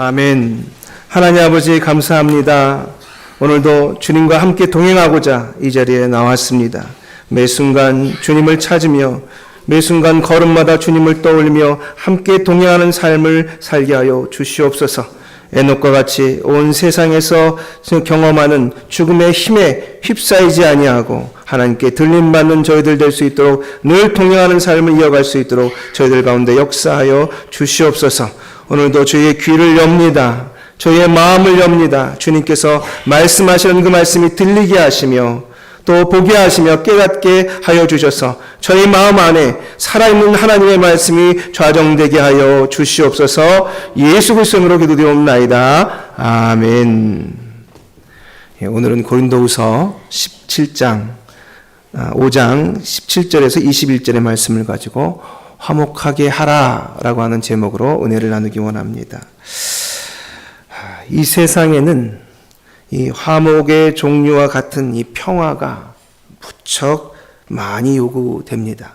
아멘. 하나님 아버지 감사합니다. 오늘도 주님과 함께 동행하고자 이 자리에 나왔습니다. 매 순간 주님을 찾으며 매 순간 걸음마다 주님을 떠올리며 함께 동행하는 삶을 살게 하여 주시옵소서. 에녹과 같이 온 세상에서 경험하는 죽음의 힘에 휩싸이지 아니하고 하나님께 들림받는 저희들 될 수 있도록 늘 동행하는 삶을 이어갈 수 있도록 저희들 가운데 역사하여 주시옵소서. 오늘도 저희의 귀를 엽니다. 저희의 마음을 엽니다. 주님께서 말씀하시는 그 말씀이 들리게 하시며 또 보게 하시며 깨닫게 하여 주셔서 저희 마음 안에 살아있는 하나님의 말씀이 좌정되게 하여 주시옵소서. 예수 그리스도의 이름으로 기도드리옵나이다. 아멘. 오늘은 고린도후서 17장 5장 17절에서 21절의 말씀을 가지고 화목하게 하라라고 하는 제목으로 은혜를 나누기 원합니다. 이 세상에는 이 화목의 종류와 같은 이 평화가 무척 많이 요구됩니다.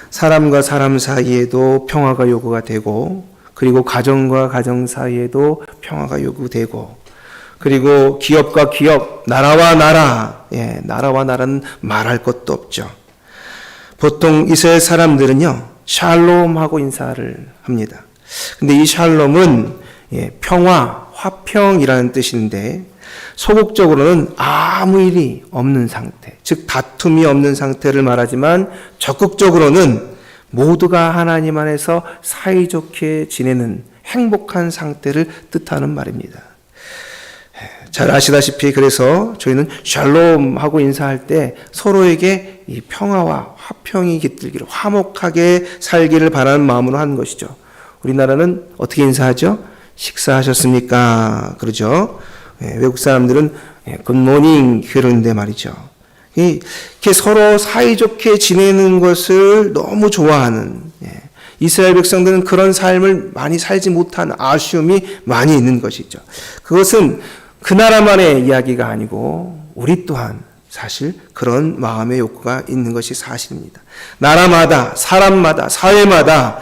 사람과 사람 사이에도 평화가 요구가 되고, 그리고 가정과 가정 사이에도 평화가 요구되고, 그리고 기업과 기업, 나라와 나라, 나라와 나라는 말할 것도 없죠. 보통 이스라엘 사람들은요, 샬롬하고 인사를 합니다. 근데 이 샬롬은 평화, 화평이라는 뜻인데 소극적으로는 아무 일이 없는 상태, 즉 다툼이 없는 상태를 말하지만 적극적으로는 모두가 하나님 안에서 사이좋게 지내는 행복한 상태를 뜻하는 말입니다. 잘 아시다시피 그래서 저희는 샬롬하고 인사할 때 서로에게 이 평화와 화평이 깃들기를, 화목하게 살기를 바라는 마음으로 하는 것이죠. 우리나라는 어떻게 인사하죠? 식사하셨습니까? 그러죠. 외국 사람들은 굿모닝 그러는데 말이죠. 이렇게 서로 사이좋게 지내는 것을 너무 좋아하는, 이스라엘 백성들은 그런 삶을 많이 살지 못한 아쉬움이 많이 있는 것이죠. 그것은 그 나라만의 이야기가 아니고 우리 또한 사실 그런 마음의 욕구가 있는 것이 사실입니다. 나라마다, 사람마다, 사회마다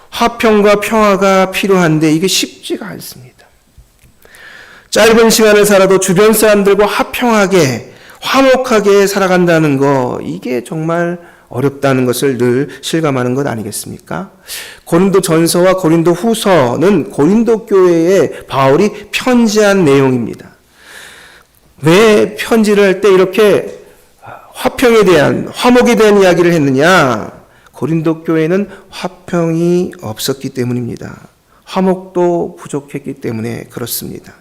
화평과 평화가 필요한데 이게 쉽지가 않습니다. 짧은 시간을 살아도 주변 사람들과 화평하게, 화목하게 살아간다는 거, 이게 정말 어렵다는 것을 늘 실감하는 것 아니겠습니까? 고린도 전서와 고린도 후서는 고린도 교회에 바울이 편지한 내용입니다. 왜 편지를 할 때 이렇게 화평에 대한, 화목에 대한 이야기를 했느냐? 고린도 교회는 화평이 없었기 때문입니다. 화목도 부족했기 때문에 그렇습니다.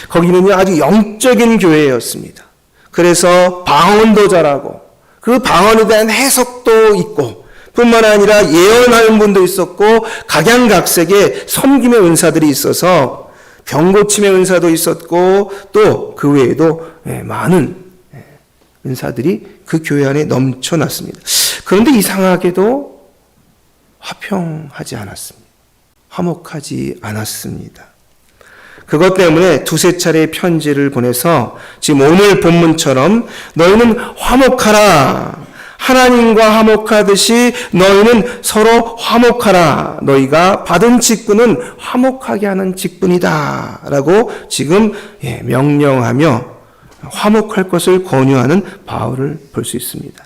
거기는요, 아주 영적인 교회였습니다. 그래서 방언도 잘하고 그 방언에 대한 해석도 있고 뿐만 아니라 예언하는 분도 있었고 각양각색의 섬김의 은사들이 있어서 병고침의 은사도 있었고 또 그 외에도 많은 은사들이 그 교회 안에 넘쳐났습니다. 그런데 이상하게도 화평하지 않았습니다. 화목하지 않았습니다. 그것 때문에 두세 차례 편지를 보내서 지금 오늘 본문처럼 너희는 화목하라. 하나님과 화목하듯이 너희는 서로 화목하라. 너희가 받은 직분은 화목하게 하는 직분이다. 라고 지금 명령하며 화목할 것을 권유하는 바울을 볼 수 있습니다.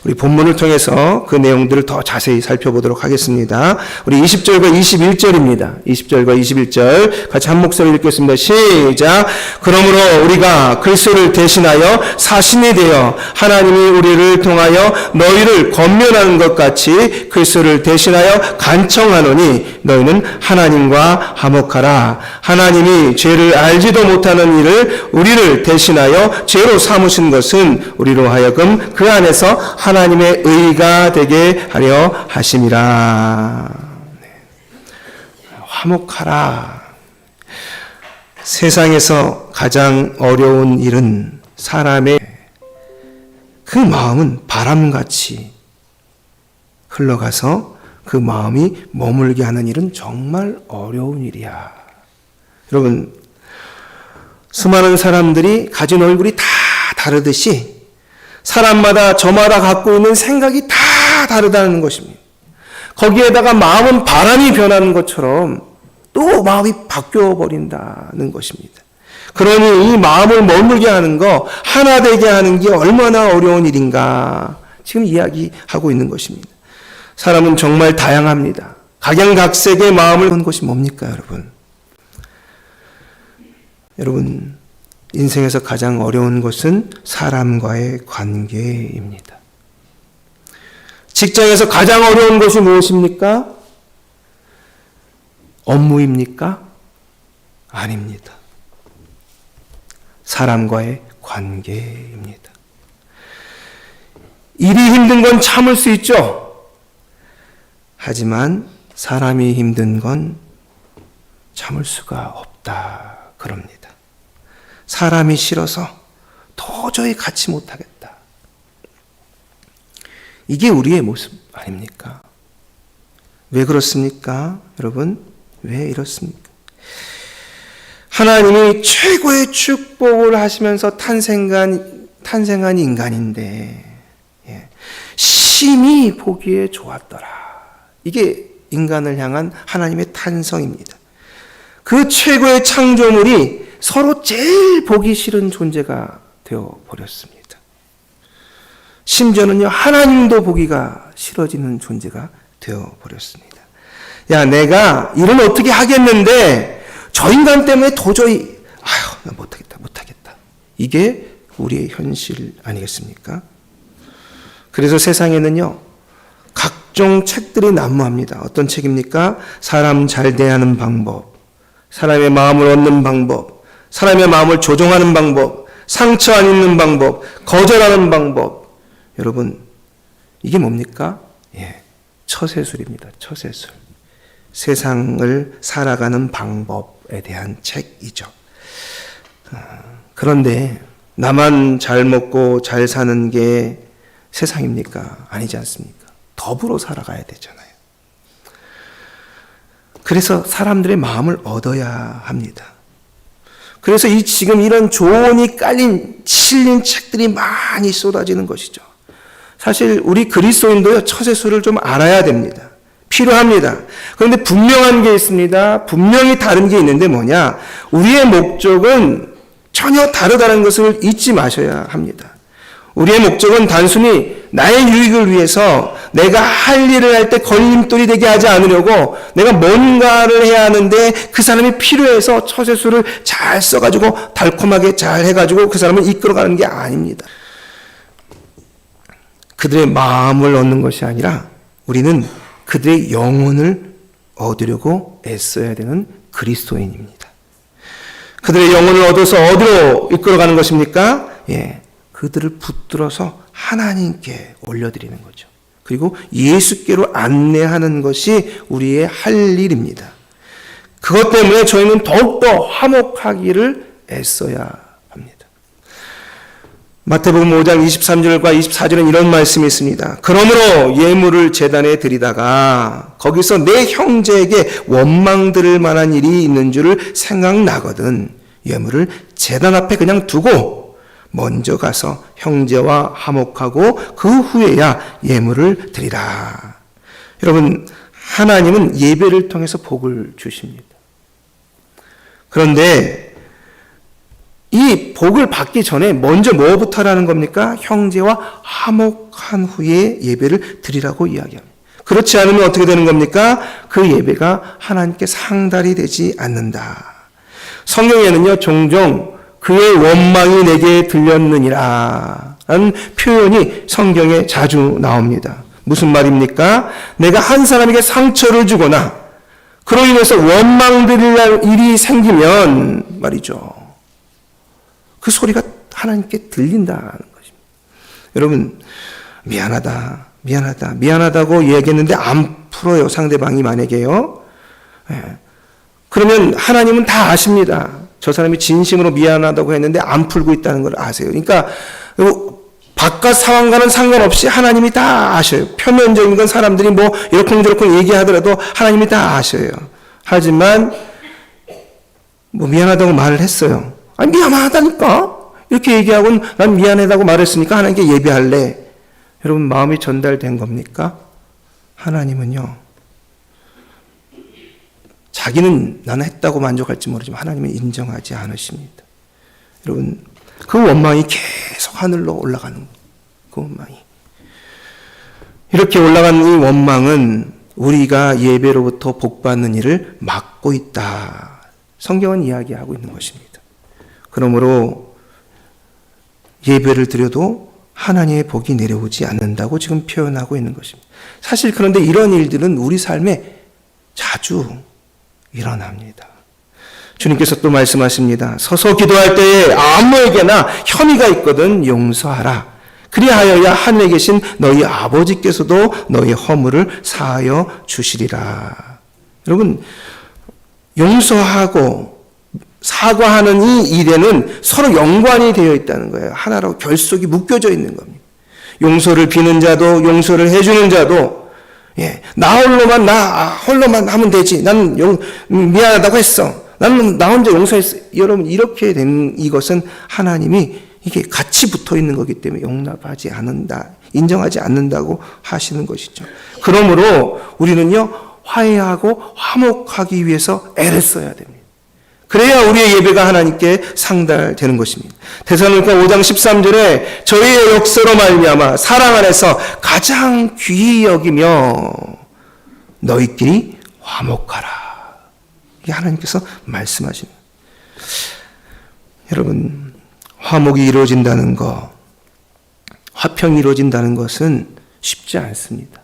우리 본문을 통해서 그 내용들을 더 자세히 살펴보도록 하겠습니다. 우리 20절과 21절입니다. 20절과 21절 같이 한 목소리 읽겠습니다. 시작. 그러므로 우리가 그리스도를 대신하여 사신이 되어 하나님이 우리를 통하여 너희를 권면하는 것 같이 그리스도를 대신하여 간청하노니 너희는 하나님과 화목하라. 하나님이 죄를 알지도 못하는 일을 우리를 대신하여 죄로 삼으신 것은 우리로 하여금 그 안에서 하나님의 의가 되게 하려 하심이라. 화목하라. 세상에서 가장 어려운 일은 사람의 그 마음은 바람같이 흘러가서 그 마음이 머물게 하는 일은 정말 어려운 일이야. 여러분, 수많은 사람들이 가진 얼굴이 다 다르듯이 사람마다 저마다 갖고 있는 생각이 다 다르다는 것입니다. 거기에다가 마음은 바람이 변하는 것처럼 또 마음이 바뀌어 버린다는 것입니다. 그러니 이 마음을 머물게 하는 거, 하나 되게 하는 게 얼마나 어려운 일인가 지금 이야기하고 있는 것입니다. 사람은 정말 다양합니다. 각양각색의 마음을 본 것이 뭡니까, 여러분? 여러분, 인생에서 가장 어려운 것은 사람과의 관계입니다. 직장에서 가장 어려운 것이 무엇입니까? 업무입니까? 아닙니다. 사람과의 관계입니다. 일이 힘든 건 참을 수 있죠. 하지만 사람이 힘든 건 참을 수가 없다 그럽니다. 사람이 싫어서 도저히 같이 못하겠다. 이게 우리의 모습 아닙니까? 왜 그렇습니까? 여러분, 왜 이렇습니까? 하나님이 최고의 축복을 하시면서 탄생한 인간인데 심히 보기에 좋았더라. 이게 인간을 향한 하나님의 탄성입니다. 그 최고의 창조물이 서로 제일 보기 싫은 존재가 되어버렸습니다. 심지어는요, 하나님도 보기가 싫어지는 존재가 되어버렸습니다. 야, 내가 일은 어떻게 하겠는데 저 인간 때문에 도저히 나 못하겠다. 이게 우리의 현실 아니겠습니까? 그래서 세상에는요, 각종 책들이 난무합니다. 어떤 책입니까? 사람 잘 대하는 방법, 사람의 마음을 얻는 방법, 사람의 마음을 조종하는 방법, 상처 안 입는 방법, 거절하는 방법. 여러분, 이게 뭡니까? 처세술입니다. 처세술. 세상을 살아가는 방법에 대한 책이죠. 그런데 나만 잘 먹고 잘 사는 게 세상입니까? 아니지 않습니까? 더불어 살아가야 되잖아요. 그래서 사람들의 마음을 얻어야 합니다. 그래서 지금 이런 조언이 실린 책들이 많이 쏟아지는 것이죠. 사실 우리 그리스도인도요, 처세술을 좀 알아야 됩니다. 필요합니다. 그런데 분명한 게 있습니다. 분명히 다른 게 있는데 뭐냐? 우리의 목적은 전혀 다르다는 것을 잊지 마셔야 합니다. 우리의 목적은 단순히 나의 유익을 위해서 내가 할 일을 할 때 걸림돌이 되게 하지 않으려고 내가 뭔가를 해야 하는데 그 사람이 필요해서 처세술을 잘 써가지고 달콤하게 잘 해가지고 그 사람을 이끌어가는 게 아닙니다. 그들의 마음을 얻는 것이 아니라 우리는 그들의 영혼을 얻으려고 애써야 되는 그리스도인입니다. 그들의 영혼을 얻어서 어디로 이끌어가는 것입니까? 그들을 붙들어서 하나님께 올려드리는 거죠. 그리고 예수께로 안내하는 것이 우리의 할 일입니다. 그것 때문에 저희는 더욱더 화목하기를 애써야 합니다. 마태복음 5장 23절과 24절은 이런 말씀이 있습니다. 그러므로 예물을 제단에 드리다가 거기서 내 형제에게 원망 들을 만한 일이 있는 줄을 생각나거든 예물을 제단 앞에 그냥 두고 먼저 가서 형제와 화목하고 그 후에야 예물을 드리라. 여러분, 하나님은 예배를 통해서 복을 주십니다. 그런데 이 복을 받기 전에 먼저 뭐부터 하라는 겁니까? 형제와 화목한 후에 예배를 드리라고 이야기합니다. 그렇지 않으면 어떻게 되는 겁니까? 그 예배가 하나님께 상달이 되지 않는다. 성경에는요, 종종 그의 원망이 내게 들렸느니라 라는 표현이 성경에 자주 나옵니다. 무슨 말입니까? 내가 한 사람에게 상처를 주거나 그로 인해서 원망드릴 일이 생기면 말이죠, 그 소리가 하나님께 들린다는 것입니다. 여러분, 미안하다고 이야기했는데 안 풀어요, 상대방이 만약에요. 그러면 하나님은 다 아십니다. 저 사람이 진심으로 미안하다고 했는데 안 풀고 있다는 걸 아세요. 그러니까 바깥 상황과는 상관없이 하나님이 다 아셔요. 표면적인 건 사람들이 뭐 이러쿵저러쿵 얘기하더라도 하나님이 다 아셔요. 하지만 뭐 미안하다고 말을 했어요. 아니, 미안하다니까? 이렇게 얘기하고는 난 미안하다고 말했으니까 하나님께 예배할래. 여러분, 마음이 전달된 겁니까? 하나님은요, 자기는 나는 했다고 만족할지 모르지만 하나님은 인정하지 않으십니다. 여러분, 그 원망이 계속 하늘로 올라가는 거예요. 그 원망이. 이렇게 올라간 이 원망은 우리가 예배로부터 복받는 일을 막고 있다. 성경은 이야기하고 있는 것입니다. 그러므로 예배를 드려도 하나님의 복이 내려오지 않는다고 지금 표현하고 있는 것입니다. 사실 그런데 이런 일들은 우리 삶에 자주 일어납니다. 주님께서 또 말씀하십니다. 서서 기도할 때에 아무에게나 혐의가 있거든 용서하라. 그리하여야 하늘에 계신 너희 아버지께서도 너희 허물을 사하여 주시리라. 여러분, 용서하고 사과하는 이 일에는 서로 연관이 되어 있다는 거예요. 하나로 결속이 묶여져 있는 겁니다. 용서를 비는 자도 용서를 해주는 자도 나 홀로만 하면 되지. 나는 미안하다고 했어. 나는 나 혼자 용서했어. 여러분, 이렇게 된 이것은 하나님이 이게 같이 붙어 있는 거기 때문에 용납하지 않는다, 인정하지 않는다고 하시는 것이죠. 그러므로 우리는요, 화해하고 화목하기 위해서 애를 써야 됩니다. 그래야 우리의 예배가 하나님께 상달되는 것입니다. 데살로니가 5장 13절에 저희의 역사로 말미암아 사랑 안에서 가장 귀히 여기며 너희끼리 화목하라. 이게 하나님께서 말씀하십니다. 여러분, 화목이 이루어진다는 것, 화평이 이루어진다는 것은 쉽지 않습니다.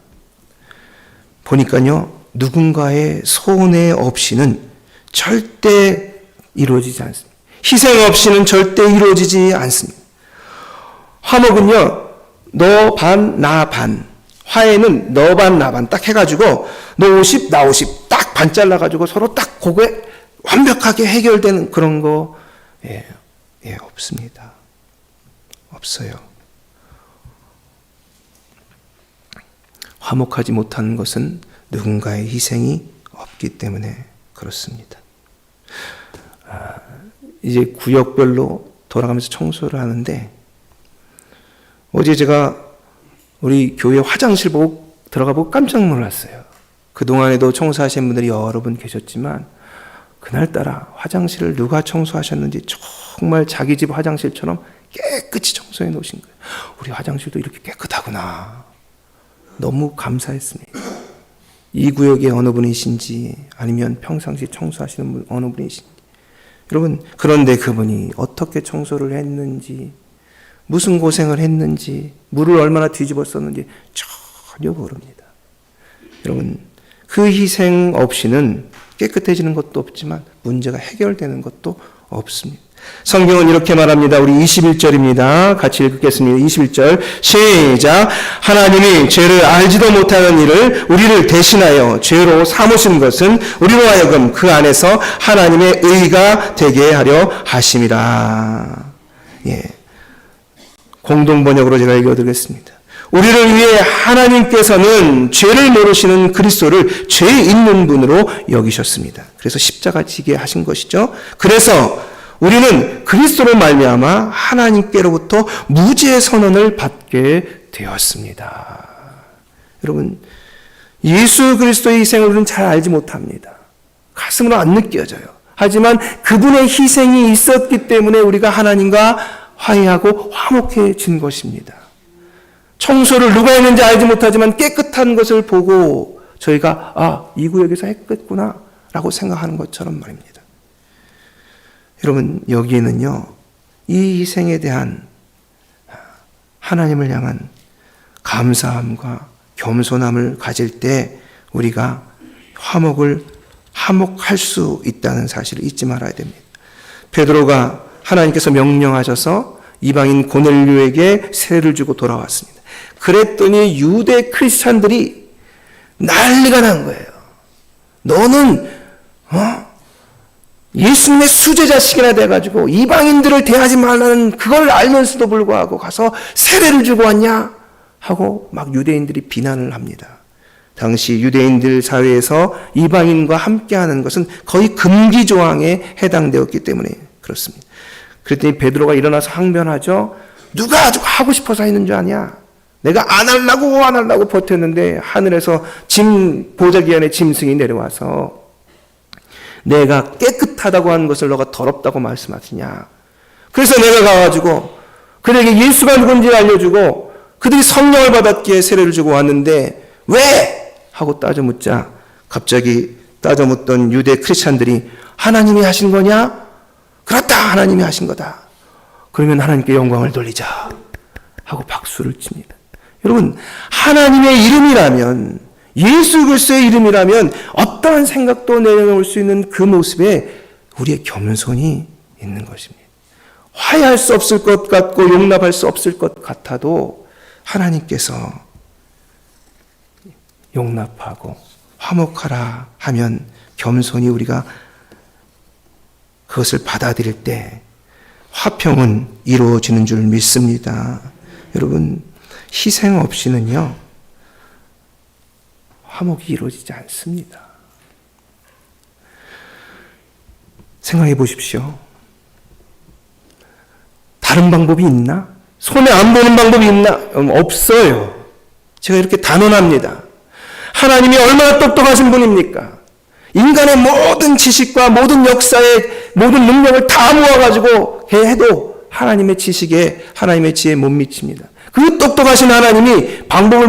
보니까요, 누군가의 손해 없이는 절대 이루어지지 않습니다. 희생 없이는 절대 이루어지지 않습니다. 화목은요, 너 반, 나 반. 화해는 너 반, 나 반 딱 해가지고 너 50, 나 50 딱 반 잘라가지고 서로 딱 그거에 완벽하게 해결되는 그런 거 없습니다. 없어요. 화목하지 못하는 것은 누군가의 희생이 없기 때문에 그렇습니다. 이제 구역별로 돌아가면서 청소를 하는데 어제 제가 우리 교회 화장실 보고 들어가보고 깜짝 놀랐어요. 그동안에도 청소하신 분들이 여러 분 계셨지만 그날따라 화장실을 누가 청소하셨는지 정말 자기 집 화장실처럼 깨끗이 청소해 놓으신 거예요. 우리 화장실도 이렇게 깨끗하구나. 너무 감사했습니다. 이 구역의 어느 분이신지 아니면 평상시 청소하시는 분 어느 분이신지 여러분, 그런데 그분이 어떻게 청소를 했는지 무슨 고생을 했는지 물을 얼마나 뒤집어 썼는지 전혀 모릅니다. 여러분, 그 희생 없이는 깨끗해지는 것도 없지만 문제가 해결되는 것도 없습니다. 성경은 이렇게 말합니다. 우리 21절입니다. 같이 읽겠습니다. 21절 시작. 하나님이 죄를 알지도 못하는 일을 우리를 대신하여 죄로 삼으신 것은 우리로 하여금 그 안에서 하나님의 의가 되게 하려 하심이라. 공동번역으로 제가 읽어드리겠습니다. 우리를 위해 하나님께서는 죄를 모르시는 그리스도를 죄 있는 분으로 여기셨습니다. 그래서 십자가 지게 하신 것이죠. 그래서 우리는 그리스도로 말미암아 하나님께로부터 무죄 선언을 받게 되었습니다. 여러분, 예수 그리스도의 희생을 우리는 잘 알지 못합니다. 가슴으로 안 느껴져요. 하지만 그분의 희생이 있었기 때문에 우리가 하나님과 화해하고 화목해진 것입니다. 청소를 누가 했는지 알지 못하지만 깨끗한 것을 보고 저희가 이 구역에서 했겠구나 라고 생각하는 것처럼 말입니다. 여러분, 여기에는요, 이 희생에 대한 하나님을 향한 감사함과 겸손함을 가질 때 우리가 화목할 수 있다는 사실을 잊지 말아야 됩니다. 베드로가 하나님께서 명령하셔서 이방인 고넬료에게 세례를 주고 돌아왔습니다. 그랬더니 유대 크리스찬들이 난리가 난 거예요. 너는 예수님의 수제자식이나 돼가지고 이방인들을 대하지 말라는 그걸 알면서도 불구하고 가서 세례를 주고 왔냐? 하고 막 유대인들이 비난을 합니다. 당시 유대인들 사회에서 이방인과 함께하는 것은 거의 금기 조항에 해당되었기 때문에 그렇습니다. 그랬더니 베드로가 일어나서 항변하죠. 누가 아주 하고 싶어서 했는 줄 아냐? 내가 안 하려고 버텼는데 하늘에서 보자기 안에 짐승이 내려와서 내가 깨끗하다고 하는 것을 너가 더럽다고 말씀하시냐. 그래서 내가 가가지고 그들에게 예수가 누군지 알려주고 그들이 성령을 받았기에 세례를 주고 왔는데 왜? 하고 따져 묻자 갑자기 따져 묻던 유대 크리스찬들이 하나님이 하신 거냐? 그렇다, 하나님이 하신 거다. 그러면 하나님께 영광을 돌리자 하고 박수를 칩니다. 여러분, 하나님의 이름이라면, 예수 그리스도의 이름이라면 어떠한 생각도 내려놓을 수 있는 그 모습에 우리의 겸손이 있는 것입니다. 화해할 수 없을 것 같고 용납할 수 없을 것 같아도 하나님께서 용납하고 화목하라 하면 겸손히 우리가 그것을 받아들일 때 화평은 이루어지는 줄 믿습니다. 여러분, 희생 없이는요, 화목이 이루어지지 않습니다. 생각해 보십시오. 다른 방법이 있나? 손에 안 보는 방법이 있나? 없어요. 제가 이렇게 단언합니다. 하나님이 얼마나 똑똑하신 분입니까? 인간의 모든 지식과 모든 역사의 모든 능력을 다 모아가지고 해도 하나님의 지식에, 하나님의 지혜에 못 미칩니다. 그 똑똑하신 하나님이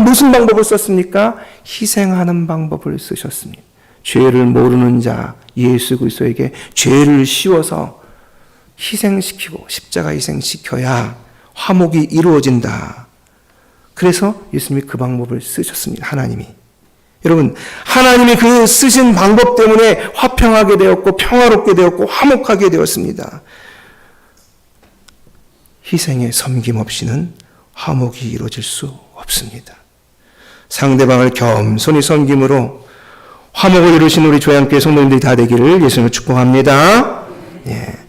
무슨 방법을 썼습니까? 희생하는 방법을 쓰셨습니다. 죄를 모르는 자 예수 그리스도에게 죄를 씌워서 희생시키고 십자가 희생시켜야 화목이 이루어진다. 그래서 예수님이 그 방법을 쓰셨습니다. 하나님이. 여러분, 하나님이 그 쓰신 방법 때문에 화평하게 되었고 평화롭게 되었고 화목하게 되었습니다. 희생의 섬김 없이는 화목이 이루어질 수 없습니다. 상대방을 겸손히 섬김으로 화목을 이루신 우리 교회함께 성도님들이 다 되기를 예수님을 축복합니다. 예.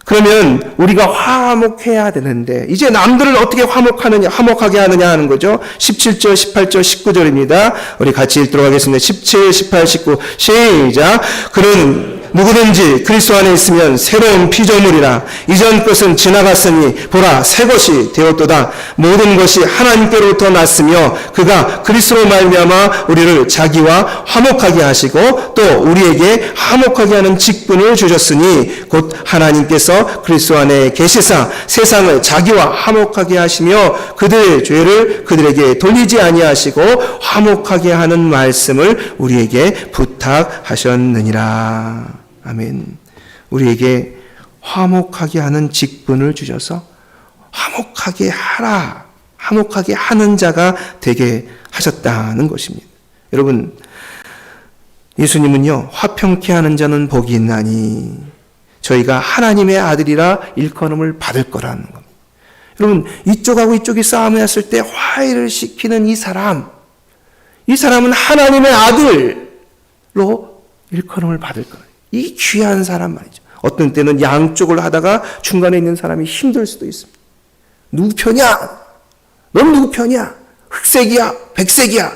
그러면 우리가 화목해야 되는데 이제 남들을 어떻게 화목하게 하느냐 하는 거죠. 17절, 18절, 19절입니다. 우리 같이 읽도록 하겠습니다. 17, 18, 19 시작. 그는 누구든지 그리스도 안에 있으면 새로운 피조물이라. 이전 것은 지나갔으니 보라 새 것이 되었도다. 모든 것이 하나님께로부터 났으며 그가 그리스도로 말미암아 우리를 자기와 화목하게 하시고 또 우리에게 화목하게 하는 직분을 주셨으니 곧 하나님께서 그리스도 안에 계시사 세상을 자기와 화목하게 하시며 그들의 죄를 그들에게 돌리지 아니하시고 화목하게 하는 말씀을 우리에게 부탁하셨느니라. 아멘. 우리에게 화목하게 하는 직분을 주셔서 화목하게 하라, 화목하게 하는 자가 되게 하셨다는 것입니다. 여러분, 예수님은요, 화평케 하는 자는 복이 있나니 저희가 하나님의 아들이라 일컬음을 받을 거라는 겁니다. 여러분, 이쪽하고 이쪽이 싸움을 했을 때 화해를 시키는 이 사람은 하나님의 아들로 일컬음을 받을 거예요. 이 귀한 사람 말이죠. 어떤 때는 양쪽을 하다가 중간에 있는 사람이 힘들 수도 있습니다. 누구 편이야? 넌 누구 편이야? 흑색이야? 백색이야?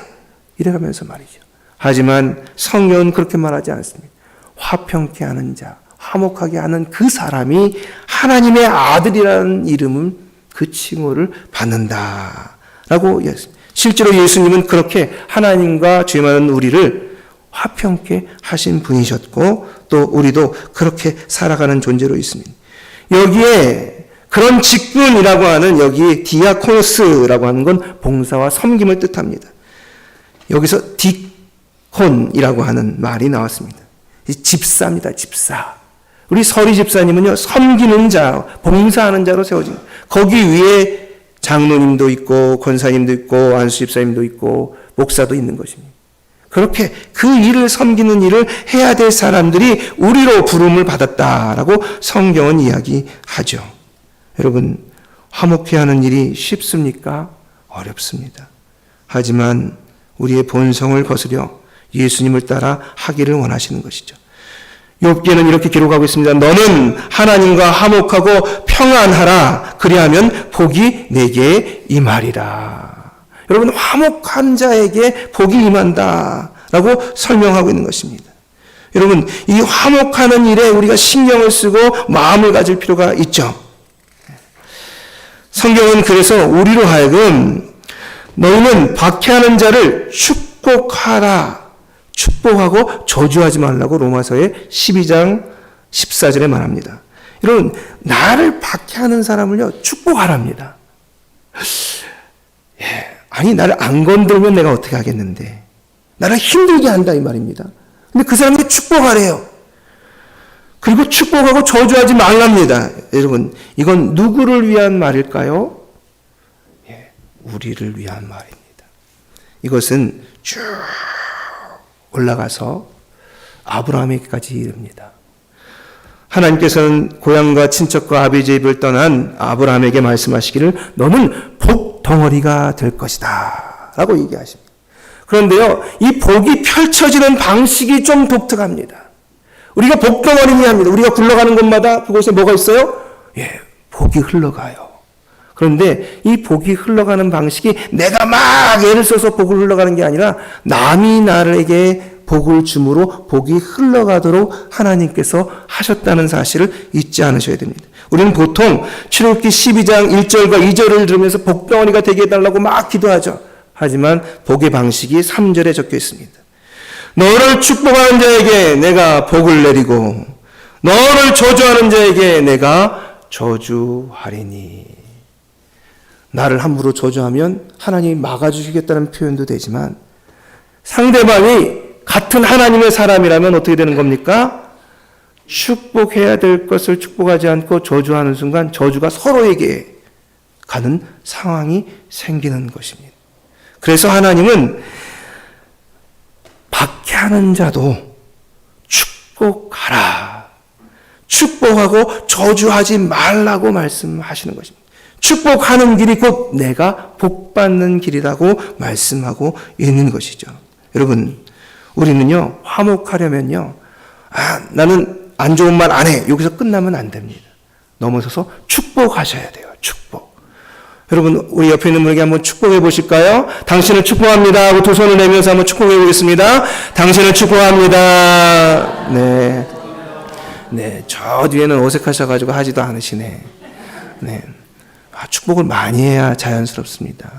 이래가면서 말이죠. 하지만 성경은 그렇게 말하지 않습니다. 화평케 하는 자, 화목하게 하는 그 사람이 하나님의 아들이라는 이름은 그 칭호를 받는다라고 실제로 예수님은 그렇게 하나님과 죄 많은 우리를 화평케 하신 분이셨고 또 우리도 그렇게 살아가는 존재로 있습니다. 여기에 그런 직분이라고 하는 여기 디아코노스라고 하는 건 봉사와 섬김을 뜻합니다. 여기서 디콘이라고 하는 말이 나왔습니다. 집사입니다. 집사. 우리 서리 집사님은요, 섬기는 자, 봉사하는 자로 세워진 거예요. 거기 위에 장로님도 있고 권사님도 있고 안수 집사님도 있고 목사도 있는 것입니다. 그렇게 그 일을 섬기는 일을 해야 될 사람들이 우리로 부름을 받았다라고 성경은 이야기하죠. 여러분, 화목케 하는 일이 쉽습니까? 어렵습니다. 하지만 우리의 본성을 거스려 예수님을 따라 하기를 원하시는 것이죠. 욥기에는 이렇게 기록하고 있습니다. 너는 하나님과 화목하고 평안하라. 그리하면 복이 내게 임하리라. 여러분, 화목한 자에게 복이 임한다라고 설명하고 있는 것입니다. 여러분, 이 화목하는 일에 우리가 신경을 쓰고 마음을 가질 필요가 있죠. 성경은 그래서 우리로 하여금 너희는 박해하는 자를 축복하라, 축복하고 저주하지 말라고 로마서의 12장 14절에 말합니다. 이런 나를 박해하는 사람을요, 축복하랍니다. 아니, 나를 안 건들면 내가 어떻게 하겠는데. 나를 힘들게 한다 이 말입니다. 근데 그 사람이 축복하래요. 그리고 축복하고 저주하지 말랍니다. 여러분, 이건 누구를 위한 말일까요? 우리를 위한 말입니다. 이것은 쭉 올라가서 아브라함에게까지 이릅니다. 하나님께서는 고향과 친척과 아비 집을 떠난 아브라함에게 말씀하시기를 너는 복덩어리가 될 것이다 라고 얘기하십니다. 그런데요, 이 복이 펼쳐지는 방식이 좀 독특합니다. 우리가 복덩어리니 합니다. 우리가 굴러가는 곳마다 그곳에 뭐가 있어요? 복이 흘러가요. 그런데 이 복이 흘러가는 방식이 내가 막 애를 써서 복을 흘러가는 게 아니라 남이 나에게 복을 주므로 복이 흘러가도록 하나님께서 하셨다는 사실을 잊지 않으셔야 됩니다. 우리는 보통 출애굽기 12장 1절과 2절을 들으면서 복덩어리가 되게 해달라고 막 기도하죠. 하지만 복의 방식이 3절에 적혀 있습니다. 너를 축복하는 자에게 내가 복을 내리고 너를 저주하는 자에게 내가 저주하리니. 나를 함부로 저주하면 하나님이 막아주시겠다는 표현도 되지만 상대방이 같은 하나님의 사람이라면 어떻게 되는 겁니까? 축복해야 될 것을 축복하지 않고 저주하는 순간 저주가 서로에게 가는 상황이 생기는 것입니다. 그래서 하나님은 박해하는 자도 축복하라. 축복하고 저주하지 말라고 말씀하시는 것입니다. 축복하는 길이 곧 내가 복받는 길이라고 말씀하고 있는 것이죠. 여러분, 우리는요, 화목하려면요, 나는 안 좋은 말 안 해. 여기서 끝나면 안 됩니다. 넘어서서 축복하셔야 돼요. 축복. 여러분, 우리 옆에 있는 분에게 한번 축복해 보실까요? 당신을 축복합니다 하고 두 손을 내면서 한번 축복해 보겠습니다. 당신을 축복합니다. 네, 저 뒤에는 어색하셔가지고 하지도 않으시네. 네. 축복을 많이 해야 자연스럽습니다.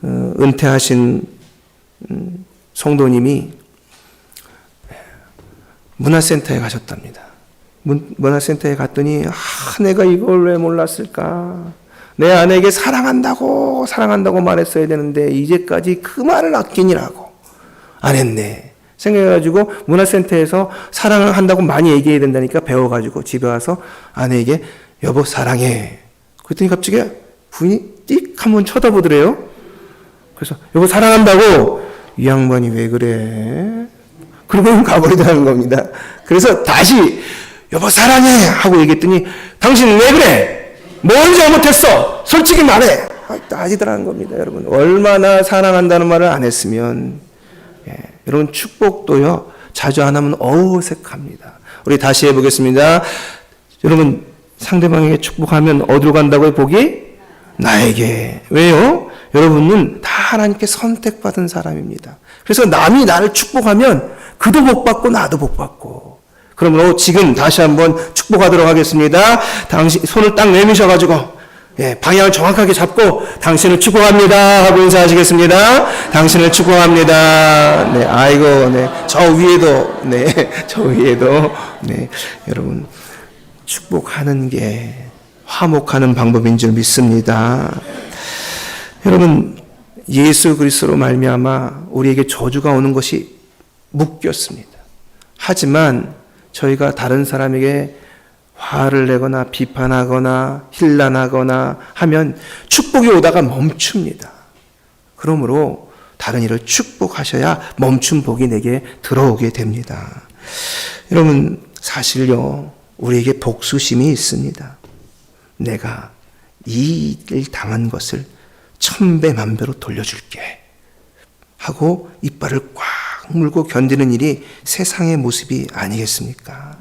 은퇴하신 성도님이 문화센터에 가셨답니다. 문화센터에 갔더니 내가 이걸 왜 몰랐을까? 내 아내에게 사랑한다고 말했어야 되는데 이제까지 그 말을 아끼니라고 안 했네. 생각해가지고 문화센터에서 사랑을 한다고 많이 얘기해야 된다니까 배워가지고 집에 와서 아내에게 여보 사랑해. 그랬더니 갑자기 부인이 띡 한번 쳐다보더래요. 그래서 여보 사랑한다고. 이 양반이 왜 그래? 그러고 가버리더라는 겁니다. 그래서 다시 여보 사랑해 하고 얘기했더니 당신 왜 그래? 뭘 잘못했어? 솔직히 말해. 따지더라는 겁니다. 여러분, 얼마나 사랑한다는 말을 안 했으면. 여러분, 축복도요 자주 안 하면 어색합니다. 우리 다시 해보겠습니다. 여러분, 상대방에게 축복하면 어디로 간다고요? 복이? 나에게. 왜요? 여러분은 다 하나님께 선택받은 사람입니다. 그래서 남이 나를 축복하면 그도 복받고 나도 복받고. 그러므로 지금 다시 한번 축복하도록 하겠습니다. 당신 손을 딱 내미셔가지고 방향을 정확하게 잡고 당신을 축복합니다 하고 인사하시겠습니다. 당신을 축복합니다. 네, 아이고, 네, 저 위에도, 네, 여러분. 축복하는 게 화목하는 방법인 줄 믿습니다. 여러분, 예수 그리스도로 말미암아 우리에게 저주가 오는 것이 묶였습니다. 하지만 저희가 다른 사람에게 화를 내거나 비판하거나 힐난하거나 하면 축복이 오다가 멈춥니다. 그러므로 다른 이를 축복하셔야 멈춘 복이 내게 들어오게 됩니다. 여러분, 사실요, 우리에게 복수심이 있습니다. 내가 이 일 당한 것을 1000배 만배로 돌려줄게 하고 이빨을 꽉 물고 견디는 일이 세상의 모습이 아니겠습니까?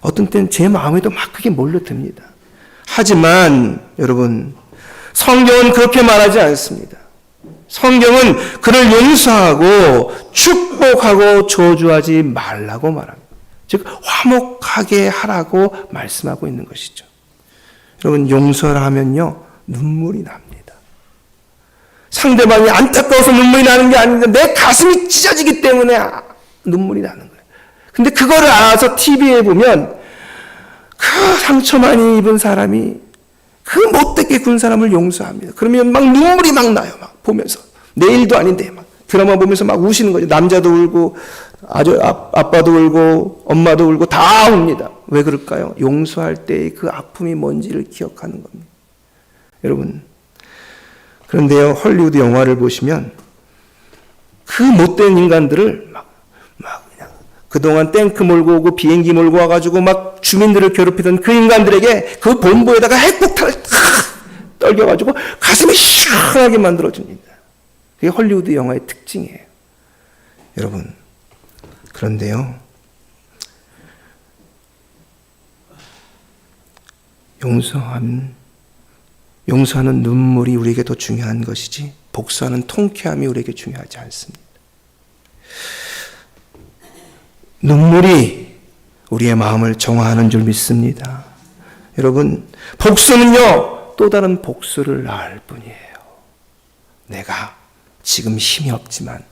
어떤 때는 제 마음에도 막 크게 몰려듭니다. 하지만 여러분, 성경은 그렇게 말하지 않습니다. 성경은 그를 용서하고 축복하고 저주하지 말라고 말합니다. 즉 화목하게 하라고 말씀하고 있는 것이죠. 여러분, 용서를 하면요 눈물이 납니다. 상대방이 안타까워서 눈물이 나는 게 아닌데 내 가슴이 찢어지기 때문에 눈물이 나는 거예요. 근데 그거를 알아서 TV에 보면 그 상처 많이 입은 사람이 그 못되게 군 사람을 용서합니다. 그러면 막 눈물이 막 나요. 막 보면서. 내일도 아닌데 막 드라마 보면서 막 우시는 거죠. 남자도 울고 아빠도 울고 엄마도 울고 다 웁니다. 왜 그럴까요? 용서할 때의 그 아픔이 뭔지를 기억하는 겁니다. 여러분, 그런데요, 헐리우드 영화를 보시면 그 못된 인간들을 막 그냥 그동안 탱크 몰고 오고 비행기 몰고 와가지고 막 주민들을 괴롭히던 그 인간들에게 그 본부에다가 핵폭탄을 떨겨가지고 가슴이 시원하게 만들어줍니다. 그게 헐리우드 영화의 특징이에요. 여러분, 그런데요, 용서하는 눈물이 우리에게 더 중요한 것이지 복수하는 통쾌함이 우리에게 중요하지 않습니다. 눈물이 우리의 마음을 정화하는 줄 믿습니다. 여러분, 복수는요, 또 다른 복수를 낳을 뿐이에요. 내가 지금 힘이 없지만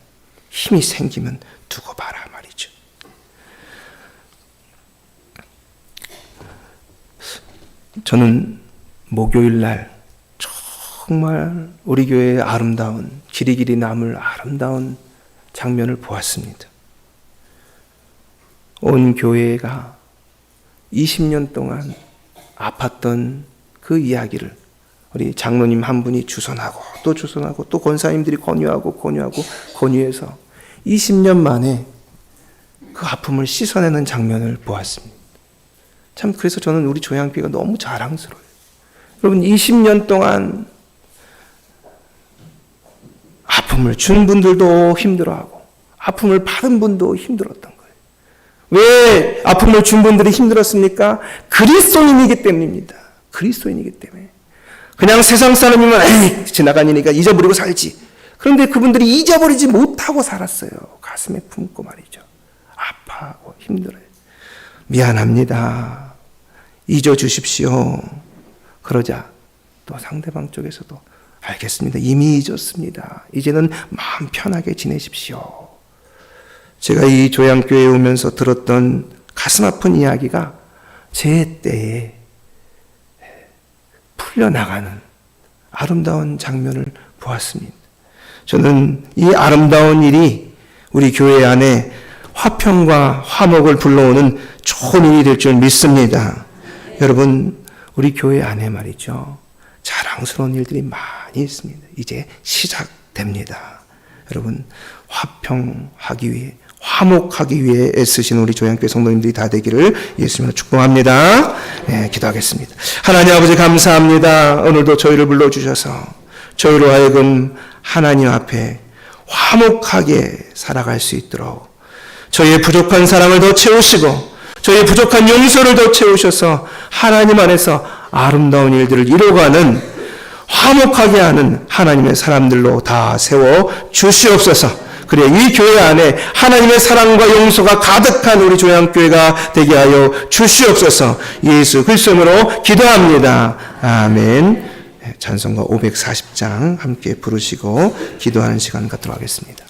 힘이 생기면 두고 봐라 말이죠. 저는 목요일 날 정말 우리 교회의 아름다운 길이길이 남을 아름다운 장면을 보았습니다. 온 교회가 20년 동안 아팠던 그 이야기를 우리 장로님 한 분이 주선하고 또 권사님들이 권유해서 20년 만에 그 아픔을 씻어내는 장면을 보았습니다. 참 그래서 저는 우리 조양교회가 너무 자랑스러워요. 여러분, 20년 동안 아픔을 준 분들도 힘들어하고 아픔을 받은 분도 힘들었던 거예요. 왜 아픔을 준 분들이 힘들었습니까? 그리스도인이기 때문입니다. 그리스도인이기 때문에. 그냥 세상 사람이면 에이, 지나간 일이니까 잊어버리고 살지. 그런데 그분들이 잊어버리지 못하고 살았어요. 가슴에 품고 말이죠. 아파하고 힘들어요. 미안합니다. 잊어주십시오. 그러자 또 상대방 쪽에서도 알겠습니다. 이미 잊었습니다. 이제는 마음 편하게 지내십시오. 제가 이 조양교회에 오면서 들었던 가슴 아픈 이야기가 제 때에 풀려나가는 아름다운 장면을 보았습니다. 저는 이 아름다운 일이 우리 교회 안에 화평과 화목을 불러오는 좋은 일이 될 줄 믿습니다. 여러분, 우리 교회 안에 말이죠, 자랑스러운 일들이 많이 있습니다. 이제 시작됩니다. 여러분, 화평하기 위해, 화목하기 위해 애쓰신 우리 조양교회 성도님들이 다 되기를 예수님으로 축복합니다. 네, 기도하겠습니다. 하나님 아버지 감사합니다. 오늘도 저희를 불러주셔서 저희로 하여금 하나님 앞에 화목하게 살아갈 수 있도록 저희의 부족한 사랑을 더 채우시고 저희의 부족한 용서를 더 채우셔서 하나님 안에서 아름다운 일들을 이루어가는 화목하게 하는 하나님의 사람들로 다 세워 주시옵소서. 그래, 이 교회 안에 하나님의 사랑과 용서가 가득한 우리 조양교회가 되게 하여 주시옵소서. 예수 그리스도로 기도합니다. 아멘. 찬송가 540장 함께 부르시고 기도하는 시간 갖도록 하겠습니다.